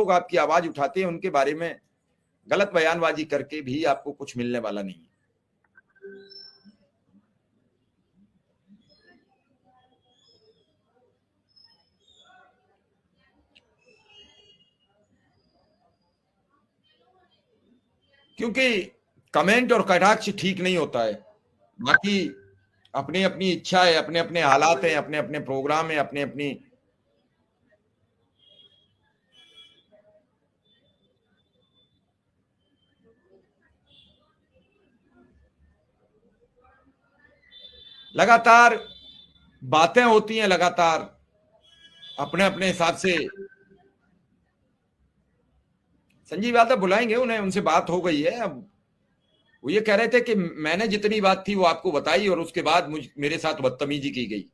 लोग आपकी आवाज उठाते हैं उनके बारे में गलत बयानबाजी करके भी आपको कुछ मिलने वाला नहीं है। क्योंकि कमेंट और कटाक्ष ठीक नहीं होता है। बाकी अपनी अपनी इच्छा है, अपने अपने हालात हैं, अपने अपने प्रोग्राम है, अपने अपनी लगातार बातें होती हैं, लगातार अपने अपने हिसाब से। संजीव यादव बुलाएंगे उन्हें, उनसे बात हो गई है। अब वो ये कह रहे थे कि मैंने जितनी बात थी वो आपको बताई और उसके बाद मेरे साथ बदतमीजी की गई।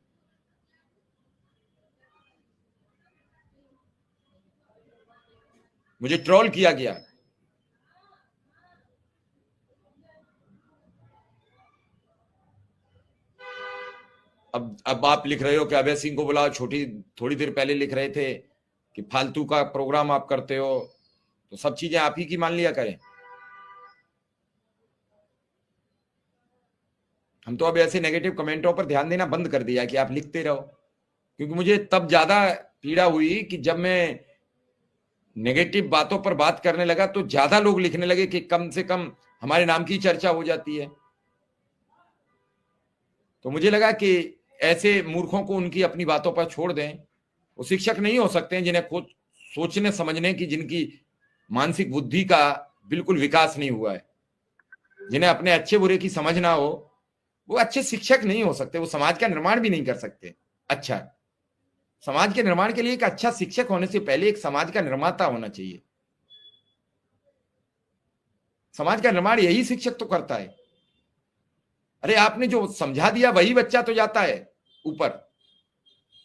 मुझे ट्रोल किया गया। अब आप लिख रहे हो कि अभय सिंह को बुलाओ, छोटी थोड़ी देर पहले लिख रहे थे कि फालतू का प्रोग्राम आप करते हो, तो सब चीजें आप ही की मान लिया करें। हम तो अब ऐसे नेगेटिव कमेंटों पर ध्यान देना बंद कर दिया कि आप लिखते रहो, क्योंकि मुझे तब ज्यादा पीड़ा हुई कि जब मैं नेगेटिव बातों पर बात करने लगा तो ज्यादा लोग लिखने लगे कि कम से कम हमारे नाम की चर्चा हो जाती है। तो मुझे लगा कि ऐसे मूर्खों को उनकी अपनी बातों पर छोड़ दें। वो शिक्षक नहीं हो सकते हैं जिन्हें खुद सोचने समझने की, जिनकी मानसिक बुद्धि का बिल्कुल विकास नहीं हुआ है, जिन्हें अपने अच्छे बुरे की समझ ना हो, वो अच्छे शिक्षक नहीं हो सकते। वो समाज का निर्माण भी नहीं कर सकते। अच्छा, समाज के निर्माण के लिए एक अच्छा शिक्षक होने से पहले एक समाज का निर्माता होना चाहिए। समाज का निर्माण यही शिक्षक तो करता है। अरे आपने जो समझा दिया वही बच्चा तो जाता है ऊपर।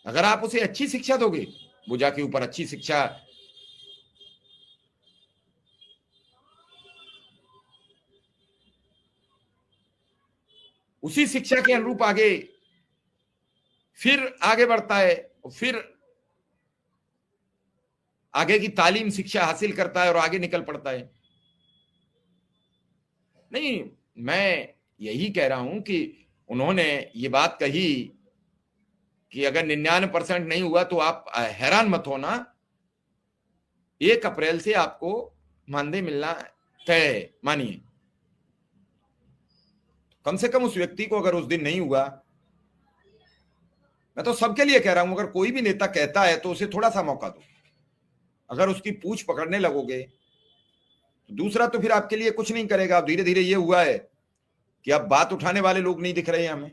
अगर आप उसे अच्छी शिक्षा दोगे, वो जाके ऊपर अच्छी शिक्षा, उसी शिक्षा के अनुरूप आगे फिर आगे बढ़ता है, फिर आगे की तालीम शिक्षा हासिल करता है और आगे निकल पड़ता है। नहीं, मैं यही कह रहा हूं कि उन्होंने ये बात कही कि अगर 99% नहीं हुआ तो आप हैरान मत होना, 1 अप्रैल से आपको मानदेय मिलना तय है, मानिए। कम से कम उस व्यक्ति को अगर उस दिन नहीं हुआ, मैं तो सबके लिए कह रहा हूं, अगर कोई भी नेता कहता है तो उसे थोड़ा सा मौका दो। अगर उसकी पूंछ पकड़ने लगोगे तो दूसरा तो फिर आपके लिए कुछ नहीं करेगा। अब धीरे धीरे ये हुआ है कि अब बात उठाने वाले लोग नहीं दिख रहे हैं हमें।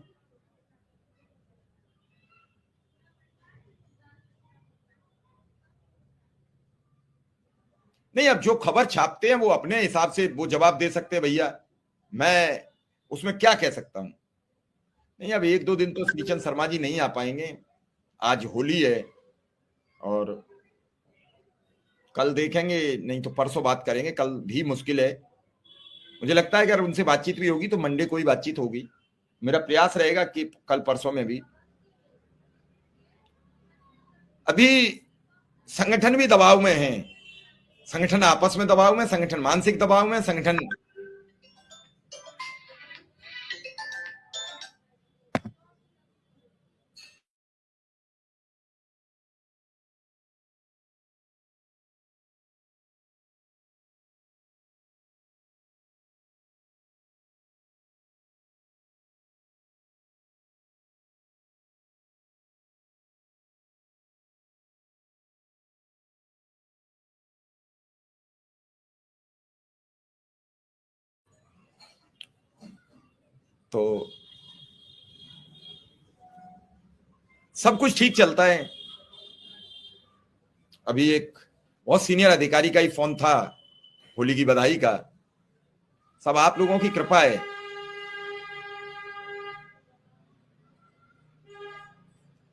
नहीं, अब जो खबर छापते हैं वो अपने हिसाब से वो जवाब दे सकते हैं भैया, मैं उसमें क्या कह सकता हूं। नहीं, अब 1-2 दिन तो श्रीचंद शर्मा जी नहीं आ पाएंगे। आज होली है और कल देखेंगे, नहीं तो परसों बात करेंगे। कल भी मुश्किल है। मुझे लगता है कि अगर उनसे बातचीत भी होगी तो मंडे को ही बातचीत होगी। मेरा प्रयास रहेगा कि कल परसों में भी। अभी संगठन भी दबाव में है, संगठन आपस में दबाव में, संगठन मानसिक दबाव में, संगठन तो सब कुछ ठीक चलता है। अभी एक बहुत सीनियर अधिकारी का ही फोन था होली की बधाई का। सब आप लोगों की कृपा है।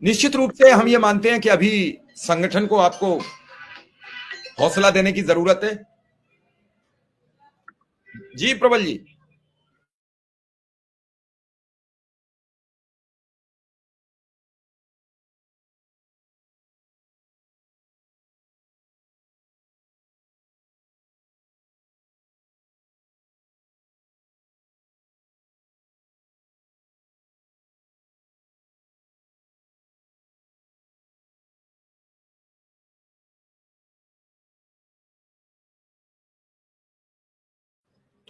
निश्चित रूप से हम ये मानते हैं कि अभी संगठन को आपको हौसला देने की जरूरत है। जी प्रबल जी।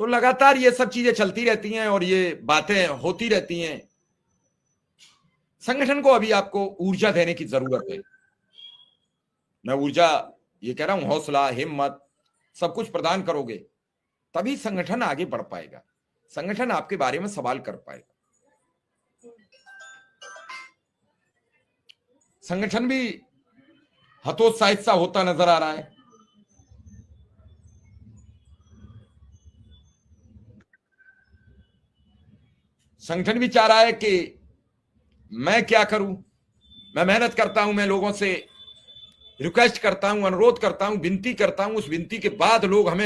तो लगातार ये सब चीजें चलती रहती हैं और ये बातें होती रहती हैं। संगठन को अभी आपको ऊर्जा देने की जरूरत है। मैं ऊर्जा ये कह रहा हूं, हौसला, हिम्मत सब कुछ प्रदान करोगे तभी संगठन आगे बढ़ पाएगा, संगठन आपके बारे में सवाल कर पाएगा। संगठन भी हतोत्साहित सा होता नजर आ रहा है। संगठन भी चाह रहा है कि मैं क्या करूं, मैं मेहनत करता हूं, मैं लोगों से रिक्वेस्ट करता हूं, अनुरोध करता हूं, विनती करता हूं, उस विनती के बाद लोग हमें